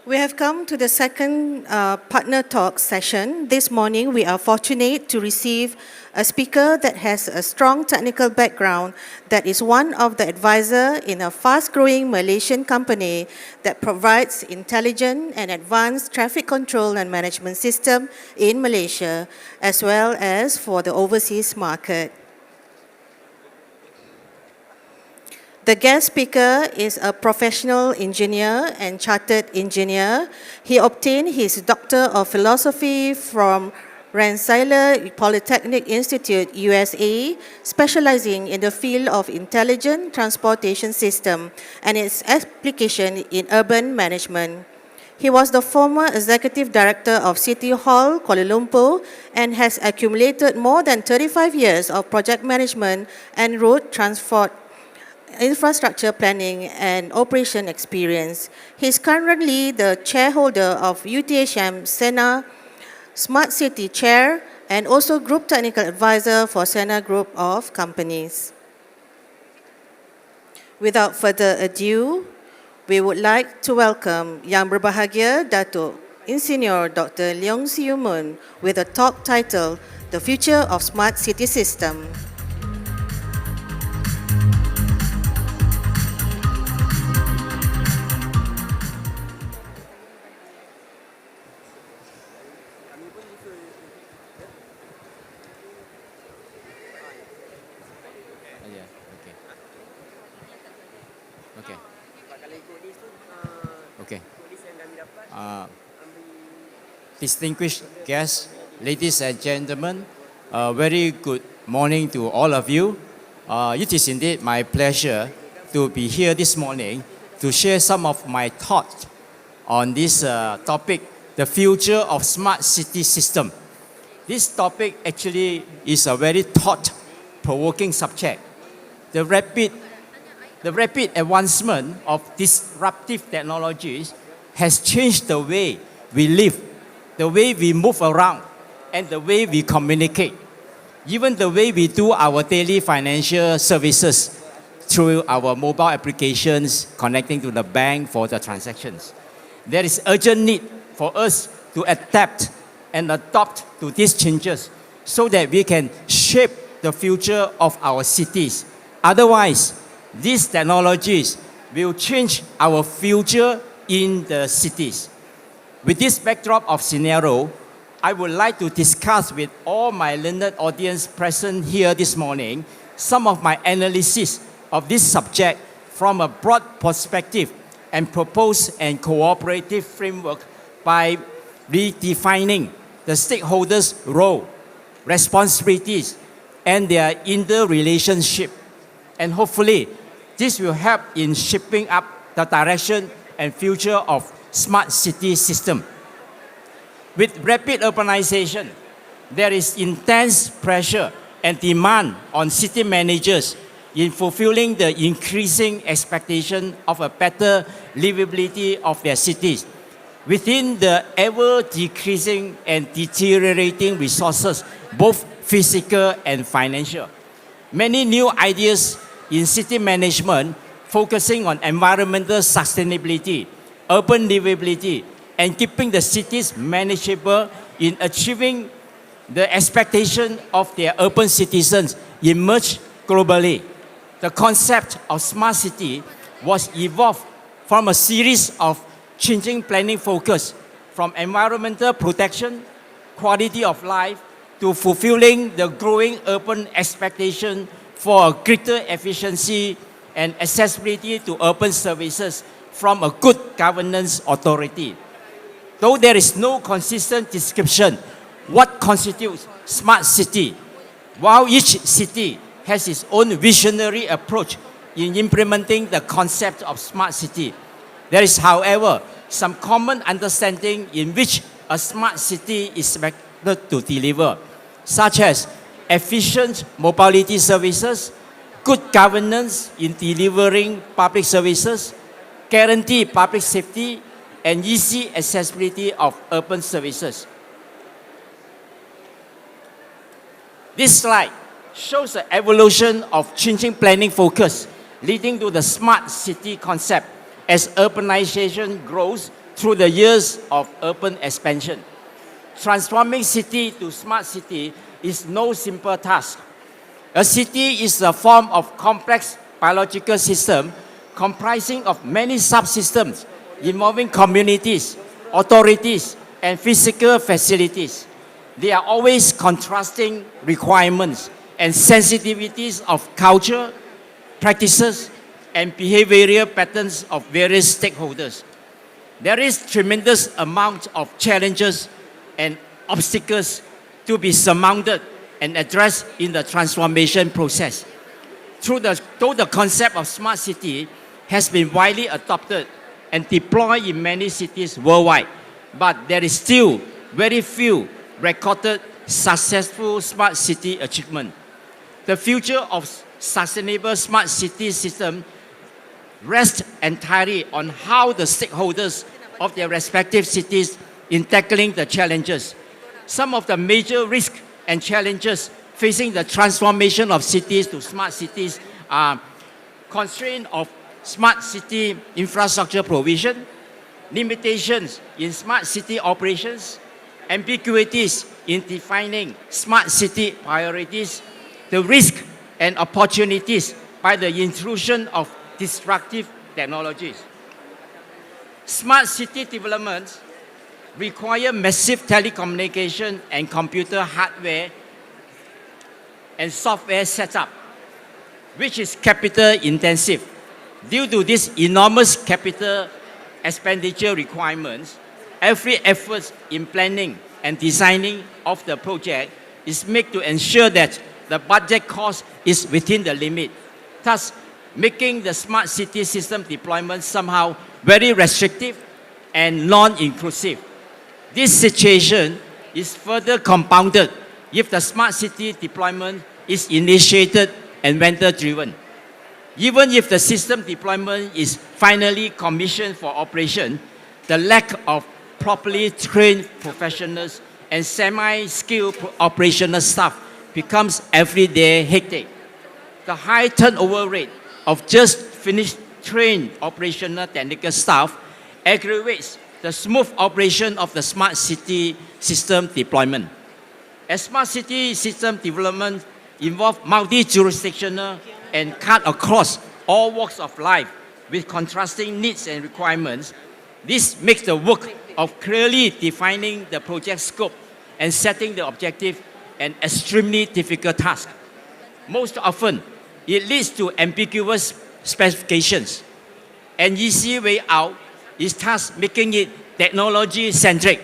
We have come to the second partner talk session. This morning, we are fortunate to receive a speaker that has a strong technical background, that is one of the advisors in a fast-growing Malaysian company that provides intelligent and advanced traffic control and management system in Malaysia, as well as for the overseas market. The guest speaker is a professional engineer and chartered engineer. He obtained his Doctor of Philosophy from Rensselaer Polytechnic Institute, USA, specializing in the field of intelligent transportation system and its application in urban management. He was the former executive director of City Hall, Kuala Lumpur, and has accumulated more than 35 years of project management and road transport infrastructure planning and operation experience. He is currently the chairholder of UTHM Sena Smart City Chair and also Group Technical Advisor for Sena Group of Companies. Without further ado, we would like to welcome Yang Berbahagia Datuk Insinyur Dr. Leong with a talk titled The Future of Smart City System. Distinguished guests, ladies and gentlemen, very good morning to all of you. It is indeed my pleasure to be here this morning to share some of my thoughts on this topic, the future of smart city system. This topic actually is a very thought-provoking subject. The rapid advancement of disruptive technologies has changed the way we live, the way we move around, and the way we communicate. Even the way we do our daily financial services through our mobile applications connecting to the bank for the transactions. There is urgent need for us to adapt and adopt to these changes so that we can shape the future of our cities. Otherwise, these technologies will change our future in the cities. With this backdrop of scenario, I would like to discuss with all my learned audience present here this morning some of my analysis of this subject from a broad perspective and propose a cooperative framework by redefining the stakeholders' role, responsibilities, and their interrelationship. And hopefully, this will help in shaping up the direction and future of smart city system. With rapid urbanization, there is intense pressure and demand on city managers in fulfilling the increasing expectation of a better livability of their cities within the ever-decreasing and deteriorating resources, both physical and financial. Many new ideas in city management focusing on environmental sustainability, urban livability, and keeping the cities manageable in achieving the expectation of their urban citizens emerged globally. The concept of smart city was evolved from a series of changing planning focus from environmental protection, quality of life, to fulfilling the growing urban expectation for greater efficiency and accessibility to urban services from a good governance authority. Though there is no consistent description what constitutes smart city, while each city has its own visionary approach in implementing the concept of smart city, there is, however, some common understanding in which a smart city is expected to deliver, such as efficient mobility services, good governance in delivering public services, guarantee public safety, and easy accessibility of urban services. This slide shows the evolution of changing planning focus leading to the smart city concept as urbanization grows through the years of urban expansion. Transforming city to smart city is no simple task. A city is a form of complex biological system comprising of many subsystems involving communities, authorities, and physical facilities. There are always contrasting requirements and sensitivities of culture, practices, and behavioral patterns of various stakeholders. There is tremendous amount of challenges and obstacles to be surmounted and addressed in the transformation process. Though the concept of smart city has been widely adopted and deployed in many cities worldwide, but there is still very few recorded successful smart city achievement. The future of sustainable smart city system rests entirely on how the stakeholders of their respective cities in tackling the challenges. Some of the major risks and challenges facing the transformation of cities to smart cities are constraint of smart city infrastructure provision, limitations in smart city operations, ambiguities in defining smart city priorities, the risk and opportunities by the intrusion of disruptive technologies. Smart city developments require massive telecommunication and computer hardware and software setup, which is capital intensive. Due to this enormous capital expenditure requirements, every effort in planning and designing of the project is made to ensure that the budget cost is within the limit, thus making the smart city system deployment somehow very restrictive and non-inclusive. This situation is further compounded if the smart city deployment is initiated and vendor-driven. Even if the system deployment is finally commissioned for operation, the lack of properly trained professionals and semi-skilled operational staff becomes everyday hectic. The high turnover rate of just finished trained operational technical staff aggravates the smooth operation of the smart city system deployment. As smart city system development involves multi-jurisdictional and cut across all walks of life with contrasting needs and requirements, this makes the work of clearly defining the project scope and setting the objective an extremely difficult task. Most often, it leads to ambiguous specifications. An easy way out is thus making it technology-centric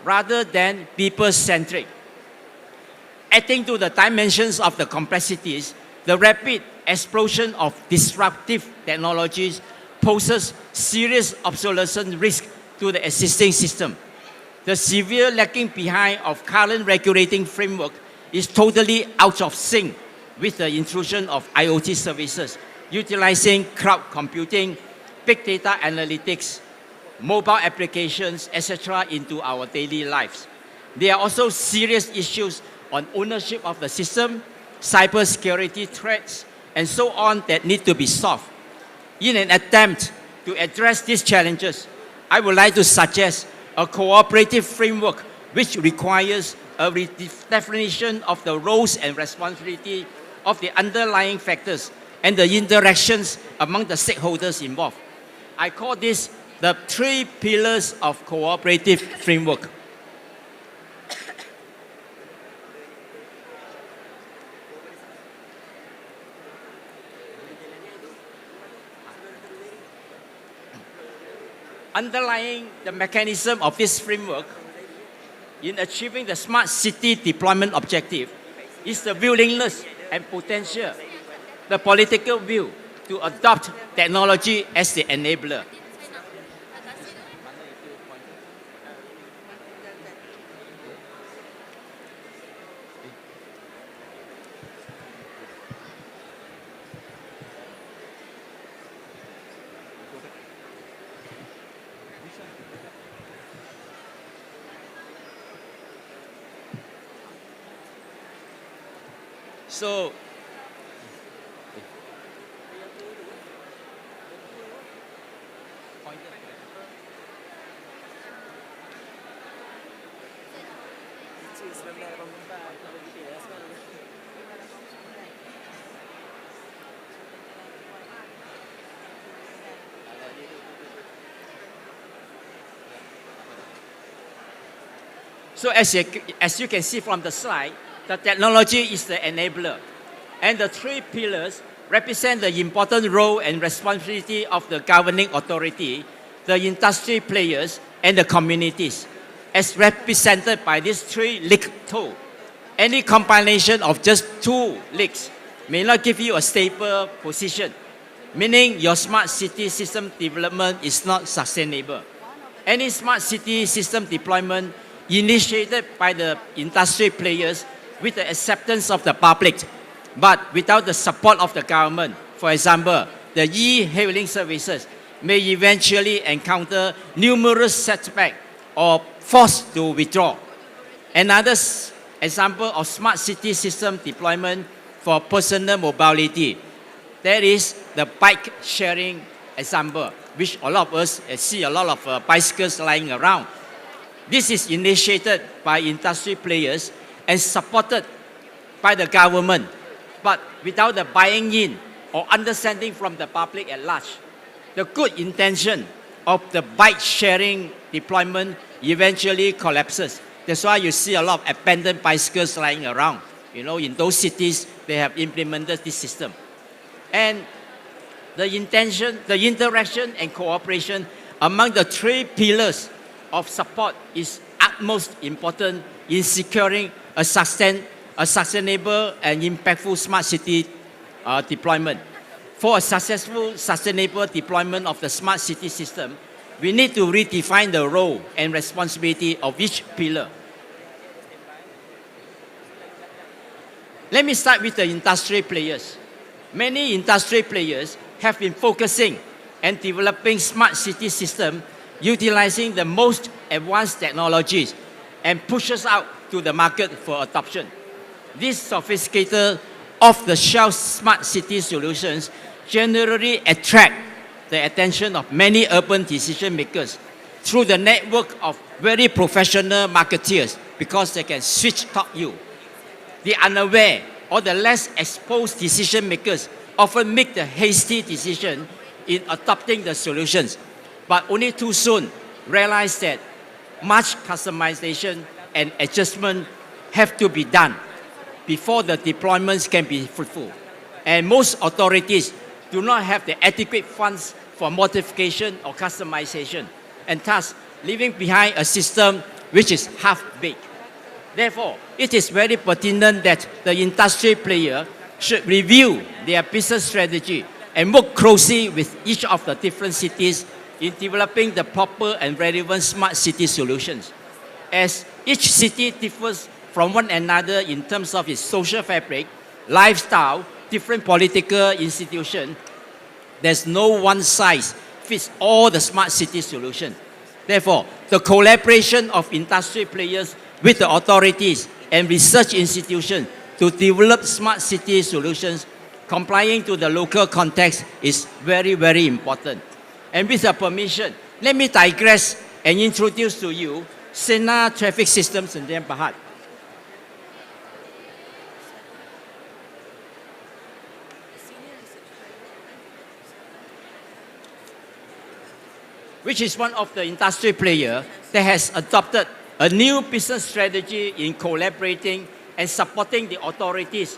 rather than people-centric. Adding to the dimensions of the complexities, the rapid explosion of disruptive technologies poses serious obsolescence risk to the existing system. The severe lagging behind of current regulating framework is totally out of sync with the intrusion of IoT services, utilizing cloud computing, big data analytics, mobile applications, etc. into our daily lives. There are also serious issues on ownership of the system, cybersecurity threats, and so on that need to be solved. In an attempt to address these challenges, I would like to suggest a cooperative framework which requires a redefinition of the roles and responsibility of the underlying factors and the interactions among the stakeholders involved. I call this the 3 pillars of cooperative framework. Underlying the mechanism of this framework in achieving the smart city deployment objective is the willingness and potential, the political will to adopt technology as the enabler. So, So as you can see from the slide, the technology is the enabler. And the three pillars represent the important role and responsibility of the governing authority, the industry players, and the communities, as represented by these three league toe. Any combination of just two leagues may not give you a stable position, meaning your smart city system development is not sustainable. Any smart city system deployment initiated by the industry players with the acceptance of the public, but without the support of the government, for example, the e-hailing services may eventually encounter numerous setbacks or forced to withdraw. Another example of smart city system deployment for personal mobility, that is the bike sharing example, which a lot of us see a lot of bicycles lying around. This is initiated by industry players and supported by the government, but without the buying in or understanding from the public at large. The good intention of the bike sharing deployment eventually collapses. That's why you see a lot of abandoned bicycles lying around. You know, in those cities, they have implemented this system. And the interaction and cooperation among the three pillars of support is utmost important in securing a sustainable and impactful smart city deployment. For a successful, sustainable deployment of the smart city system, we need to redefine the role and responsibility of each pillar. Let me start with the industry players. Many industry players have been focusing and developing smart city systems utilizing the most advanced technologies and pushes out to the market for adoption. These sophisticated, off-the-shelf smart city solutions generally attract the attention of many urban decision makers through the network of very professional marketeers because they can switch talk you. The unaware or the less exposed decision makers often make the hasty decision in adopting the solutions, but only too soon realize that much customization and adjustment have to be done before the deployments can be fruitful. And most authorities do not have the adequate funds for modification or customization, and thus leaving behind a system which is half-baked. Therefore, it is very pertinent that the industry player should review their business strategy and work closely with each of the different cities in developing the proper and relevant smart city solutions. As each city differs from one another in terms of its social fabric, lifestyle, different political institutions, there's no one size fits all the smart city solutions. Therefore, the collaboration of industry players with the authorities and research institutions to develop smart city solutions complying to the local context is very, very important. And with your permission, let me digress and introduce to you Sena traffic systems in Tempat, which is one of the industry players that has adopted a new business strategy in collaborating and supporting the authorities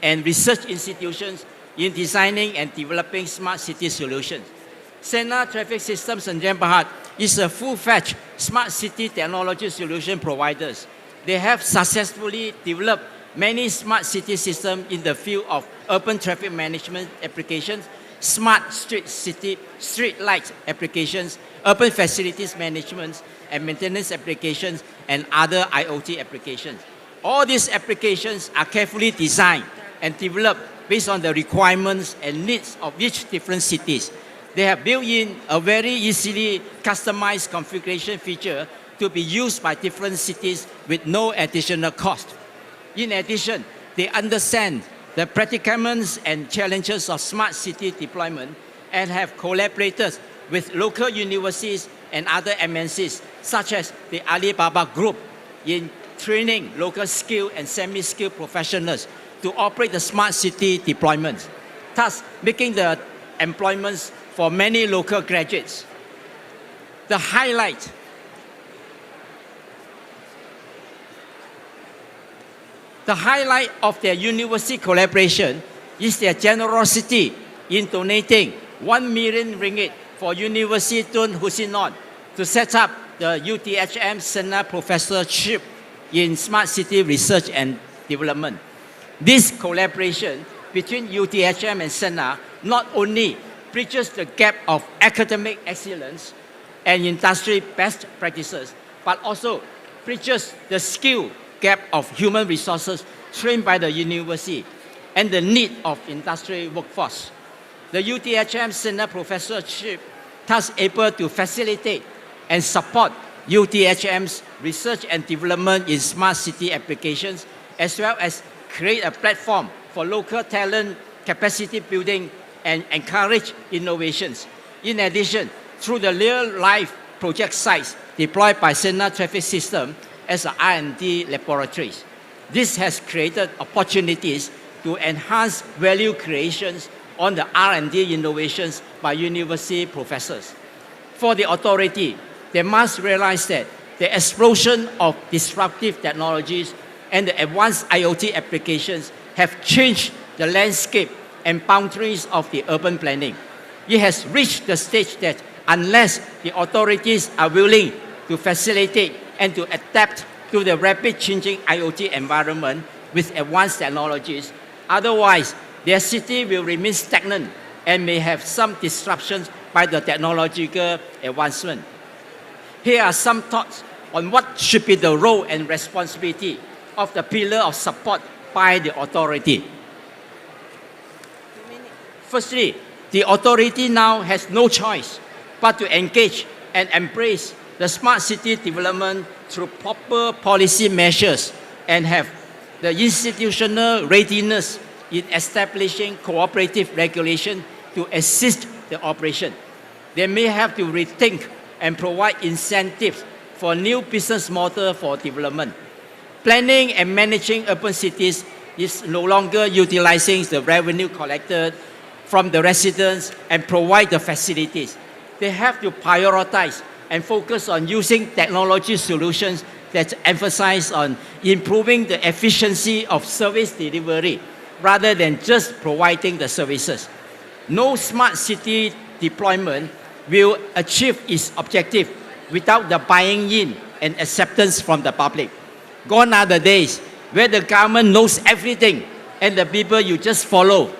and research institutions in designing and developing smart city solutions. Sena Traffic Systems in Tempat is a full-fledged smart city technology solution providers. They have successfully developed many smart city systems in the field of urban traffic management applications, smart street light applications, urban facilities management and maintenance applications, and other IoT applications. All these applications are carefully designed and developed based on the requirements and needs of each different cities. They have built in a very easily customized configuration feature to be used by different cities with no additional cost. In addition, they understand the predicaments and challenges of smart city deployment and have collaborated with local universities and other MNCs such as the Alibaba Group in training local skilled and semi-skilled professionals to operate the smart city deployments, thus making the employments for many local graduates. The highlight of their university collaboration is their generosity in donating 1 million ringgit for University Tun Husinon to set up the UTHM Sena professorship in smart city research and development. This collaboration between UTHM and Sena not only bridges the gap of academic excellence and industry best practices, but also bridges the skill gap of human resources trained by the university and the need of industry workforce. The UTHM Sena professorship thus able to facilitate and support UTHM's research and development in smart city applications, as well as create a platform for local talent capacity building and encourage innovations. In addition, through the real-life project sites deployed by Sena Traffic System as R&D laboratories, this has created opportunities to enhance value creations on the R&D innovations by university professors. For the authority, they must realize that the explosion of disruptive technologies and the advanced IoT applications have changed the landscape and boundaries of the urban planning. It has reached the stage that unless the authorities are willing to facilitate and to adapt to the rapid changing IoT environment with advanced technologies, otherwise their city will remain stagnant and may have some disruptions by the technological advancement. Here are some thoughts on what should be the role and responsibility of the pillar of support by the authority. Firstly, the authority now has no choice but to engage and embrace the smart city development through proper policy measures and have the institutional readiness in establishing cooperative regulation to assist the operation. They may have to rethink and provide incentives for new business model for development. Planning and managing urban cities is no longer utilizing the revenue collected from the residents and provide the facilities. They have to prioritize and focus on using technology solutions that emphasize on improving the efficiency of service delivery rather than just providing the services. No smart city deployment will achieve its objective without the buying in and acceptance from the public. Gone are the days where the government knows everything and the people you just follow.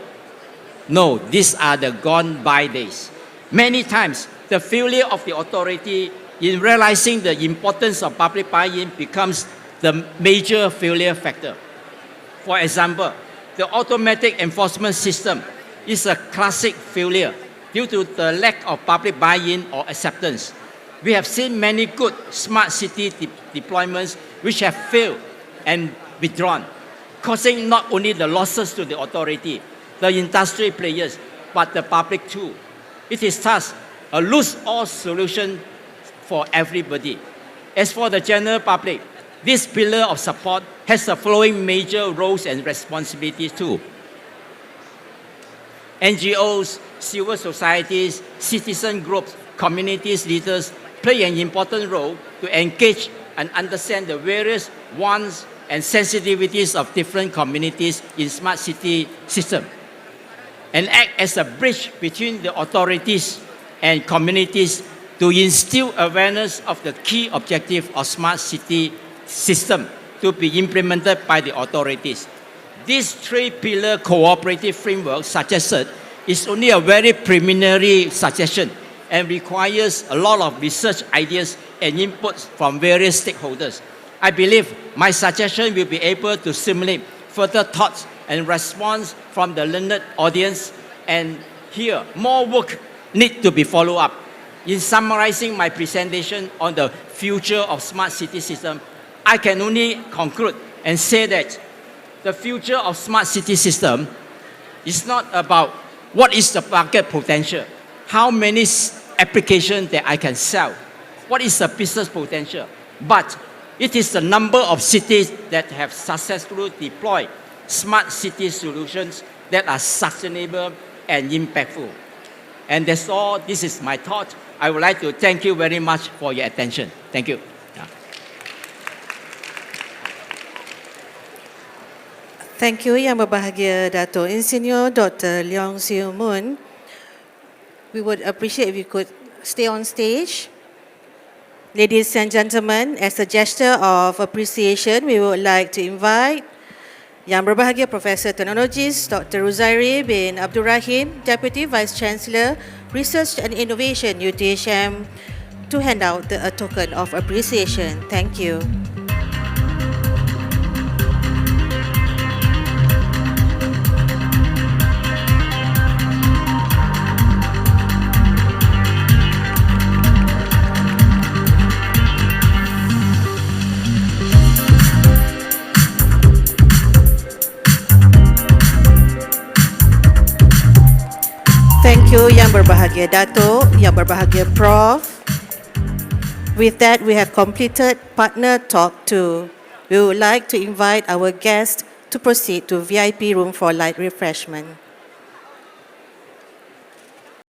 No, these are the gone by days. Many times, the failure of the authority in realizing the importance of public buy-in becomes the major failure factor. For example, the automatic enforcement system is a classic failure due to the lack of public buy-in or acceptance. We have seen many good smart city deployments which have failed and withdrawn, causing not only the losses to the authority, the industry players, but the public too. It is thus a lose-all solution for everybody. As for the general public, this pillar of support has the following major roles and responsibilities too. NGOs, civil societies, citizen groups, communities leaders play an important role to engage and understand the various wants and sensitivities of different communities in smart city system and act as a bridge between the authorities and communities to instill awareness of the key objective of smart city system to be implemented by the authorities. This three-pillar cooperative framework suggested is only a very preliminary suggestion and requires a lot of research ideas and inputs from various stakeholders. I believe my suggestion will be able to stimulate further thoughts and response from the learned audience, and here more work needs to be followed up. In summarizing my presentation on the future of smart city system, I can only conclude and say that the future of smart city system is not about what is the market potential, how many applications that I can sell, what is the business potential, but It is the number of cities that have successfully deployed smart city solutions that are sustainable and impactful. And that's all. This is my thought. I would like to thank you very much for your attention. Thank you. Thank you, Yang Berbahagia Dato' Insinyur Dr. Leong Siew Moon. We would appreciate if you could stay on stage. Ladies and gentlemen, as a gesture of appreciation, we would like to invite Yang Berbahagia Professor Teknologis Dr. Ruzairi bin Abdul Rahim, Deputy Vice Chancellor, Research and Innovation, UTHM, to hand out a token of appreciation. Thank you. Thank you, Yang Berbahagia Dato', Yang Berbahagia Prof. With that, we have completed Partner Talk 2. We would like to invite our guests to proceed to VIP room for light refreshment.